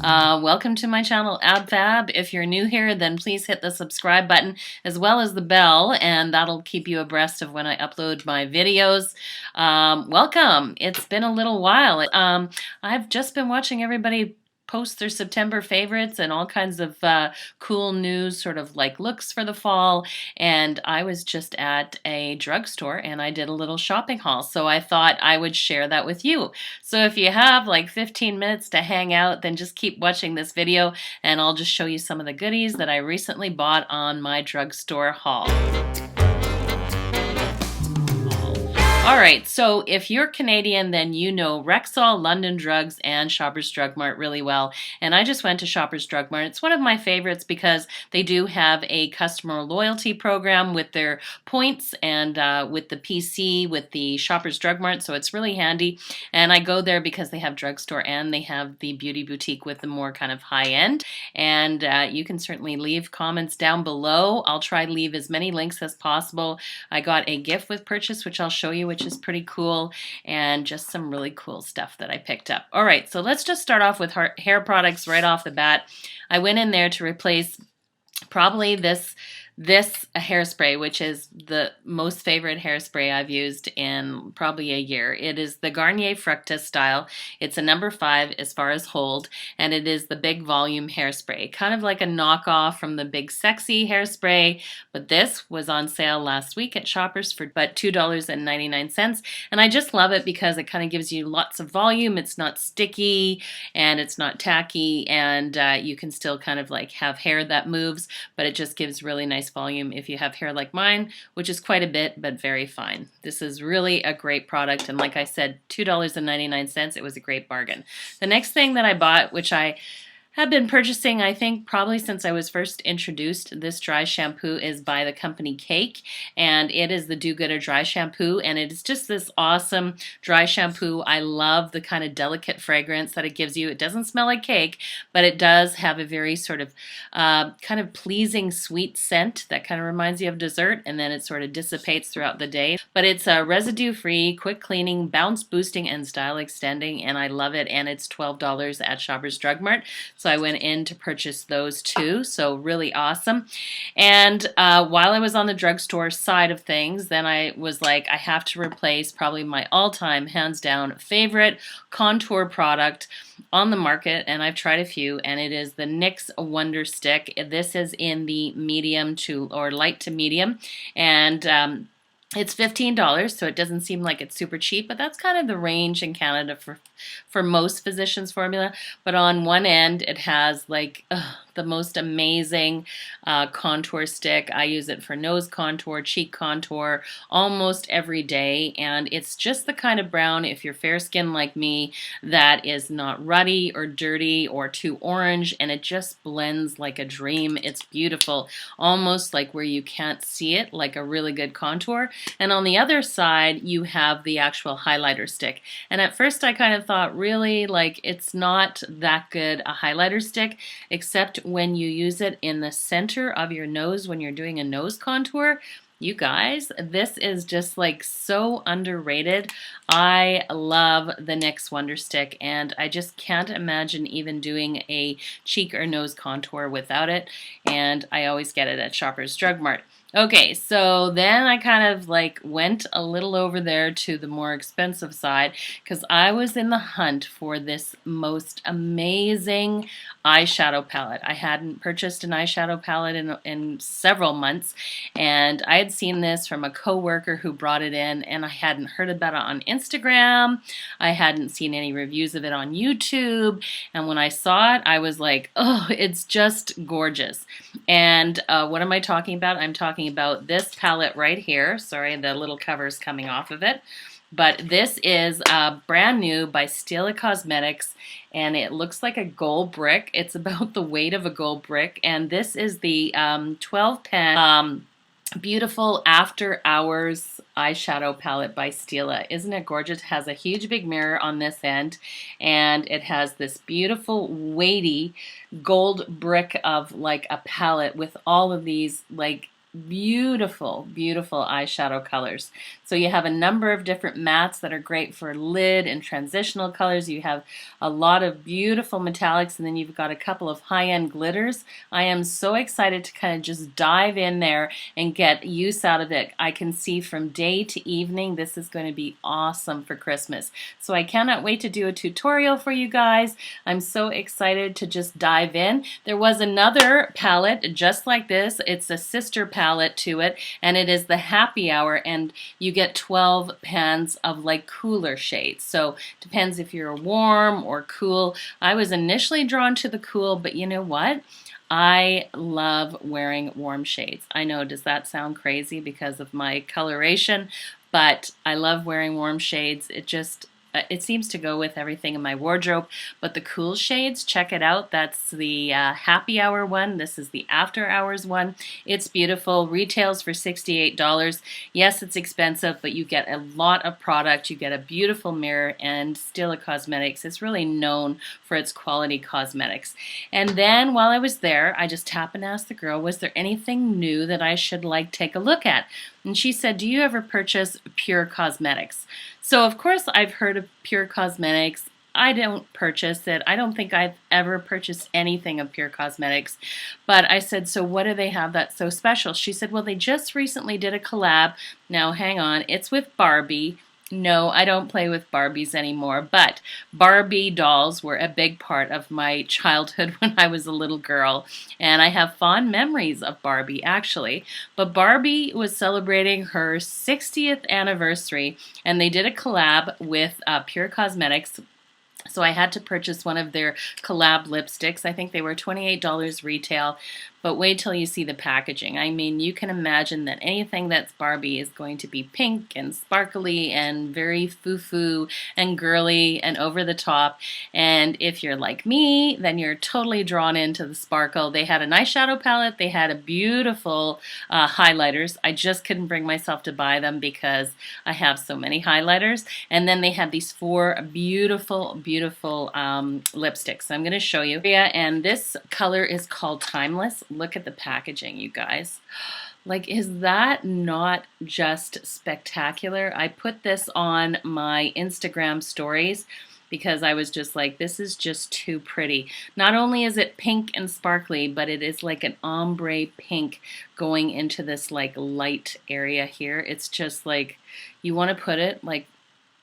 Welcome to my channel, AbFab. If you're new here, then please hit the subscribe button as well as the bell, and that'll keep you abreast of when I upload my videos. Welcome. It's been a little while. I've just been watching everybody post their September favorites and all kinds of cool news sort of like looks for the fall, and I was just at a drugstore and I did a little shopping haul, so I thought I would share that with you. So if you have like 15 minutes to hang out, then just keep watching this video and I'll just show you some of the goodies that I recently bought on my drugstore haul. Alright, so if you're Canadian, then you know Rexall, London Drugs, and Shoppers Drug Mart really well. And I just went to Shoppers Drug Mart. It's one of my favorites because they do have a customer loyalty program with their points and with the PC, with the Shoppers Drug Mart, so it's really handy. And I go there because they have drugstore and they have the beauty boutique with the more kind of high end. And you can certainly leave comments down below. I'll try to leave as many links as possible. I got a gift with purchase, which I'll show you, which is pretty cool, and just some really cool stuff that I picked up. All right, so let's just start off with hair products right off the bat. I went in there to replace probably this hairspray, which is the most favorite hairspray I've used in probably a year. It is the Garnier Fructis style. It's a number 5 as far as hold, and it is the big volume hairspray, kind of like a knockoff from the big sexy hairspray, but this was on sale last week at Shoppers for about $2.99, and I just love it because it kind of gives you lots of volume. It's not sticky and it's not tacky, and you can still kind of like have hair that moves, but it just gives really nice volume if you have hair like mine, which is quite a bit, but very fine. This is really a great product, and like I said, $2.99. It was a great bargain. The next thing that I bought, which I have been purchasing, I think, probably since I was first introduced, this dry shampoo is by the company Cake, and it is the Do Gooder dry shampoo, and it is just this awesome dry shampoo. I love the kind of delicate fragrance that it gives you. It doesn't smell like cake, but it does have a very sort of kind of pleasing sweet scent that kind of reminds you of dessert, and then it sort of dissipates throughout the day. But it's residue-free, quick cleaning, bounce boosting, and style extending, and I love it, and it's $12 at Shoppers Drug Mart. So I went in to purchase those too, so really awesome. And while I was on the drugstore side of things, then I was like, I have to replace probably my all-time, hands down, favorite contour product on the market, and I've tried a few, and it is the NYX Wonder Stix. This is in the medium to, or light to medium, and it's $15, so it doesn't seem like it's super cheap, but that's kind of the range in Canada for most Physicians Formula. But on one end, it has like the most amazing contour stick. I use it for nose contour, cheek contour, almost every day, and it's just the kind of brown, if you're fair skinned like me, that is not ruddy or dirty or too orange, and it just blends like a dream. It's beautiful, almost like where you can't see it, like a really good contour. And on the other side, you have the actual highlighter stick. And at first I kind of thought, really, like, it's not that good a highlighter stick, except when you use it in the center of your nose when you're doing a nose contour. You guys, this is just like so underrated. I love the NYX Wonder Stix, and I just can't imagine even doing a cheek or nose contour without it, and I always get it at Shoppers Drug Mart. Okay, so then I kind of like went a little over there to the more expensive side because I was in the hunt for this most amazing eyeshadow palette. I hadn't purchased an eyeshadow palette in several months, and I had seen this from a coworker who brought it in, and I hadn't heard about it on Instagram. I hadn't seen any reviews of it on YouTube, and when I saw it, I was like, oh, it's just gorgeous. And what am I talking about? I'm talking about this palette right here. Sorry, the little cover is coming off of it. But this is brand new by Stila Cosmetics, and it looks like a gold brick. It's about the weight of a gold brick, and this is the 12 pan beautiful After Hours eyeshadow palette by Stila. Isn't it gorgeous? It has a huge big mirror on this end, and it has this beautiful weighty gold brick of like a palette with all of these like beautiful, beautiful eyeshadow colors. So you have a number of different mattes that are great for lid and transitional colors. You have a lot of beautiful metallics, and then you've got a couple of high-end glitters. I am so excited to kind of just dive in there and get use out of it. I can see from day to evening this is going to be awesome for Christmas. So I cannot wait to do a tutorial for you guys. I'm so excited to just dive in. There was another palette just like this. It's a sister palette to it, and it is the Happy Hour, and you get 12 pans of like cooler shades. So depends if you're warm or cool. I was initially drawn to the cool, but you know what? I love wearing warm shades. I know, does that sound crazy because of my coloration? But I love wearing warm shades. It seems to go with everything in my wardrobe. But the cool shades, check it out. That's the Happy Hour one. This is the After Hours one. It's beautiful. Retails for $68. Yes, it's expensive, but you get a lot of product. You get a beautiful mirror, and Stila Cosmetics is really known for its quality cosmetics. And then while I was there, I just happened to ask the girl, was there anything new that I should like take a look at? And she said, do you ever purchase Pure Cosmetics? So of course I've heard of Pure Cosmetics. I don't purchase it. I don't think I've ever purchased anything of Pure Cosmetics. But I said, so what do they have that's so special? She said, well, they just recently did a collab. Now hang on, it's with Barbie. No, I don't play with Barbies anymore, but Barbie dolls were a big part of my childhood when I was a little girl, and I have fond memories of Barbie, actually. But Barbie was celebrating her 60th anniversary, and they did a collab with Pure Cosmetics. So I had to purchase one of their collab lipsticks. I think they were $28 retail, but wait till you see the packaging. I mean, you can imagine that anything that's Barbie is going to be pink and sparkly and very foo-foo and girly and over the top. And if you're like me, then you're totally drawn into the sparkle. They had an eyeshadow palette. They had a beautiful highlighters. I just couldn't bring myself to buy them because I have so many highlighters. And then they had these 4 beautiful, beautiful lipsticks. So I'm going to show you. And this color is called Timeless. Look at the packaging, you guys. Like, is that not just spectacular? I put this on my Instagram stories because I was just like, this is just too pretty. Not only is it pink and sparkly, but it is like an ombre pink going into this like light area here. It's just like, you want to put it like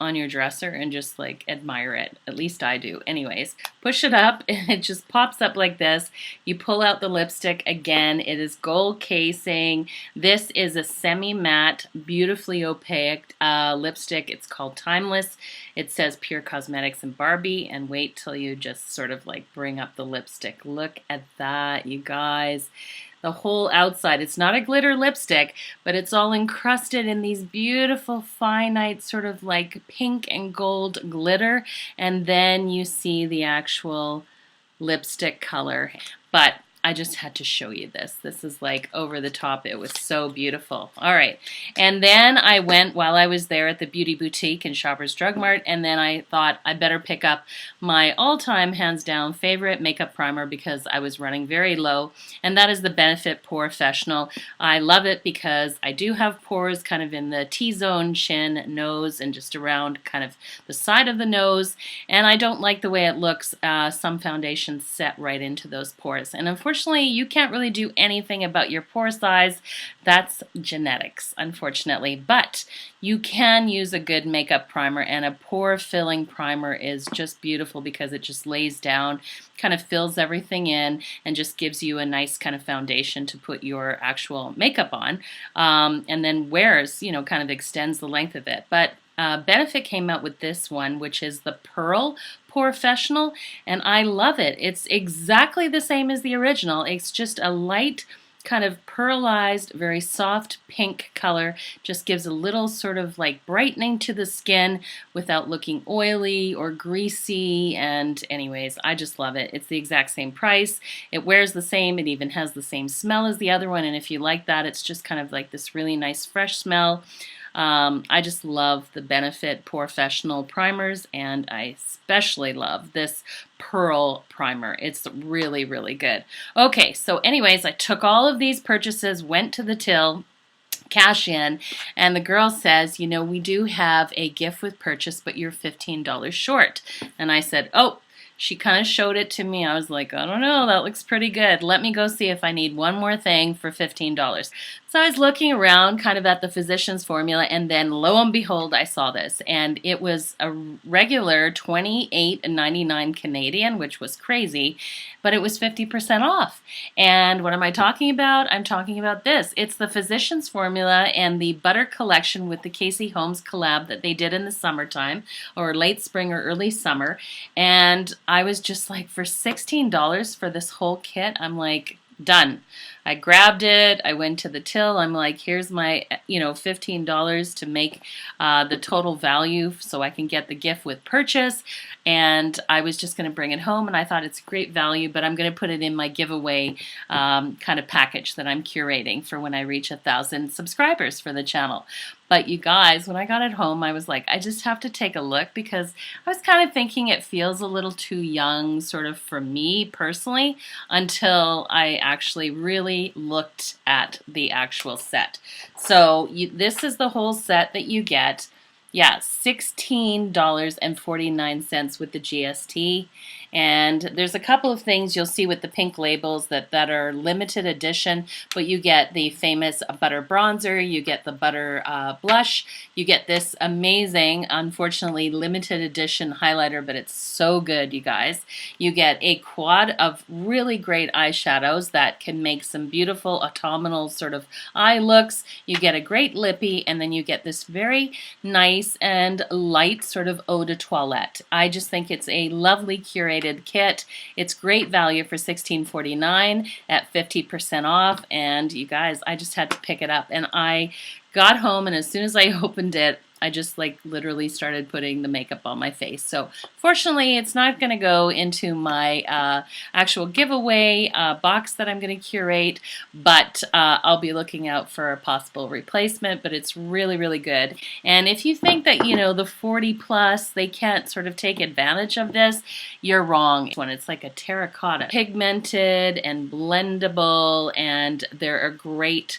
on your dresser and just like admire it. At least I do. Anyways, push it up and it just pops up like this. You pull out the lipstick. Again, it is gold casing. This is a semi-matte, beautifully opaque lipstick. It's called Timeless. It says Pure Cosmetics and Barbie, and wait till you just sort of like bring up the lipstick. Look at that, you guys. The whole outside, it's not a glitter lipstick, but it's all encrusted in these beautiful finite sort of like pink and gold glitter, and then you see the actual lipstick color. But I just had to show you this. This is like over the top. It was so beautiful. All right. And then I went while I was there at the Beauty Boutique in Shoppers Drug Mart, and then I thought I better pick up my all-time hands down favorite makeup primer because I was running very low, and that is the Benefit Pore Fessional. I love it because I do have pores kind of in the T-zone, chin, nose, and just around kind of the side of the nose, and I don't like the way it looks. Some foundations set right into those pores, and unfortunately you can't really do anything about your pore size. That's genetics, unfortunately, but you can use a good makeup primer, and a pore filling primer is just beautiful because it just lays down, kind of fills everything in, and just gives you a nice kind of foundation to put your actual makeup on, and then wears, you know, kind of extends the length of it. But Benefit came out with this one, which is the Pearl Professional, and I love it. It's exactly the same as the original. It's just a light kind of pearlized, very soft pink color. Just gives a little sort of like brightening to the skin without looking oily or greasy. And anyways, I just love it. It's the exact same price. It wears the same. It even has the same smell as the other one. And if you like that, it's just kind of like this really nice fresh smell. I just love the Benefit Pore Fessional primers, and I especially love this Pearl primer. It's really, really good. Okay, so anyways, I took all of these purchases, went to the till, cash in, and the girl says, you know, we do have a gift with purchase, but you're $15 short. And I said, oh, she kind of showed it to me. I was like, I don't know, that looks pretty good. Let me go see if I need one more thing for $15. So I was looking around kind of at the Physicians Formula, and then lo and behold, I saw this. And it was a regular $28.99 Canadian, which was crazy, but it was 50% off. And what am I talking about? I'm talking about this. It's the Physicians Formula and the Butter Collection with the Casey Holmes collab that they did in the summertime, or late spring or early summer. And I was just like, for $16 for this whole kit, I'm like, done. I grabbed it. I went to the till. I'm like, here's my, $15 to make the total value so I can get the gift with purchase. And I was just going to bring it home, and I thought it's great value, but I'm going to put it in my giveaway kind of package that I'm curating for when I reach 1,000 subscribers for the channel. But you guys, when I got it home, I was like, I just have to take a look, because I was kind of thinking it feels a little too young sort of for me personally, until I actually really looked at the actual set. So this is the whole set that you get. Yeah, $16.49 with the GST. And there's a couple of things you'll see with the pink labels that are limited edition, but you get the famous butter bronzer, you get the butter blush, you get this amazing, unfortunately limited edition highlighter, but it's so good, you guys. You get a quad of really great eyeshadows that can make some beautiful autumnal sort of eye looks. You get a great lippy, and then you get this very nice and light sort of eau de toilette. I just think it's a lovely curated kit. It's great value for $16.49 at 50% off, and you guys, I just had to pick it up. And I got home, and as soon as I opened it, I just like literally started putting the makeup on my face. So fortunately, it's not going to go into my actual giveaway box that I'm going to curate, but I'll be looking out for a possible replacement. But it's really, really good. And if you think that, the 40 plus, they can't sort of take advantage of this, you're wrong. When it's like a terracotta, pigmented and blendable, and they're a great,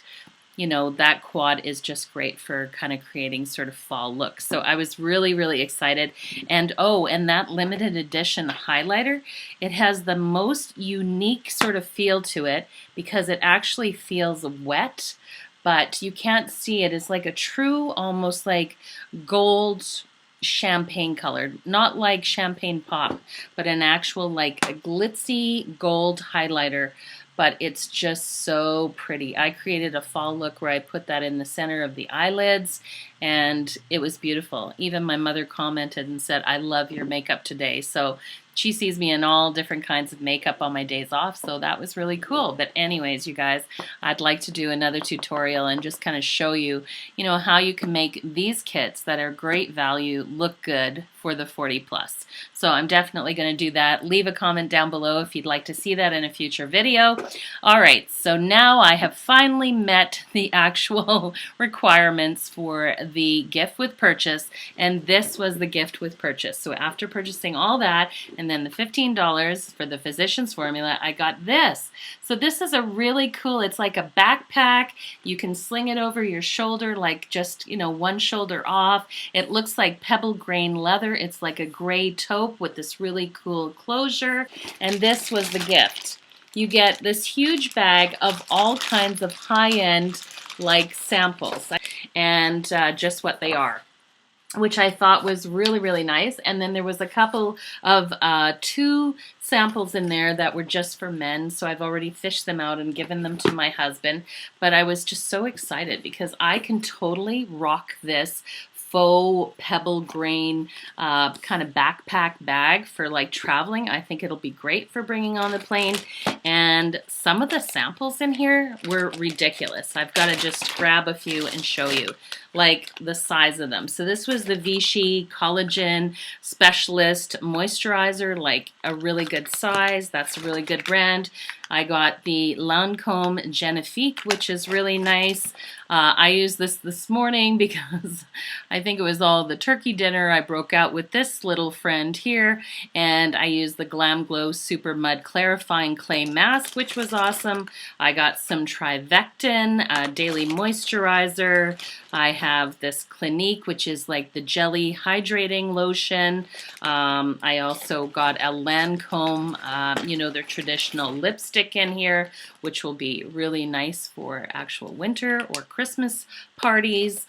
that quad is just great for kind of creating sort of fall looks. So I was really, really excited. And and that limited edition highlighter, it has the most unique sort of feel to it, because it actually feels wet, but you can't see it. It's like a true, almost like gold champagne colored, not like champagne pop, but an actual like a glitzy gold highlighter. But it's just so pretty. I created a fall look where I put that in the center of the eyelids, and it was beautiful. Even my mother commented and said, I love your makeup today. So she sees me in all different kinds of makeup on my days off, so that was really cool. But anyways, you guys, I'd like to do another tutorial and just kind of show you, how you can make these kits that are great value look good for the 40 plus. So I'm definitely going to do that. Leave a comment down below if you'd like to see that in a future video. All right, so now I have finally met the actual requirements for the gift with purchase, and this was the gift with purchase. So after purchasing all that, and then the $15 for the Physicians Formula, I got this. So this is a really cool, it's like a backpack. You can sling it over your shoulder, like just, one shoulder off. It looks like pebble grain leather. It's like a gray taupe with this really cool closure. And this was the gift. You get this huge bag of all kinds of high-end like samples, and just what they are, which I thought was really, really nice. And then there was a couple of 2 samples in there that were just for men, so I've already fished them out and given them to my husband. But I was just so excited because I can totally rock this faux pebble grain kind of backpack bag for like traveling. I think it'll be great for bringing on the plane. And some of the samples in here were ridiculous. I've got to just grab a few and show you. like the size of them. So this was the Vichy Collagen Specialist Moisturizer, like a really good size. That's a really good brand. I got the Lancome Genifique, which is really nice. I used this morning because I think it was all the turkey dinner. I broke out with this little friend here, and I used the Glam Glow Super Mud Clarifying Clay Mask, which was awesome. I got some Trivectin Daily Moisturizer. I have this Clinique, which is like the jelly hydrating lotion. I also got a Lancome, you know, their traditional lipstick in here, which will be really nice for actual winter or Christmas parties.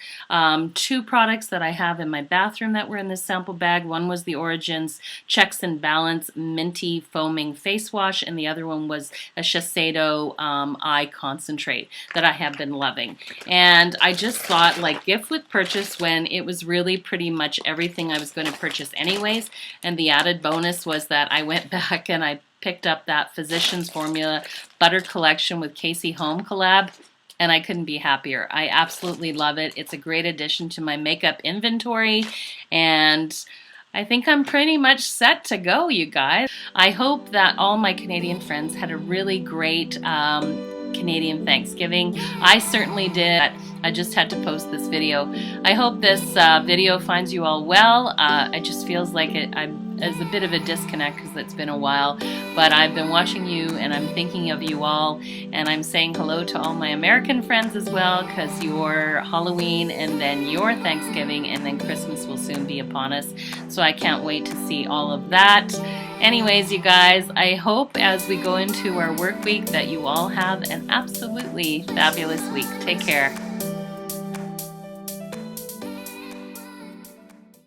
Two products that I have in my bathroom that were in this sample bag. One was the Origins Checks and Balance Minty Foaming Face Wash, and the other one was a Shiseido Eye Concentrate that I have been loving. And I just thought, like, gift with purchase when it was really pretty much everything I was going to purchase anyways. And the added bonus was that I went back and I picked up that Physicians Formula Butter Collection with Casey Home collab, and I couldn't be happier. I absolutely love it. It's a great addition to my makeup inventory, and I think I'm pretty much set to go, you guys. I hope that all my Canadian friends had a really great Canadian Thanksgiving. I certainly did. I just had to post this video. I hope this video finds you all well. It just feels like it's a bit of a disconnect because it's been a while, but I've been watching you and I'm thinking of you all, and I'm saying hello to all my American friends as well, because your Halloween and then your Thanksgiving and then Christmas will soon be upon us, so I can't wait to see all of that. Anyways, you guys, I hope as we go into our work week that you all have an absolutely fabulous week. Take care.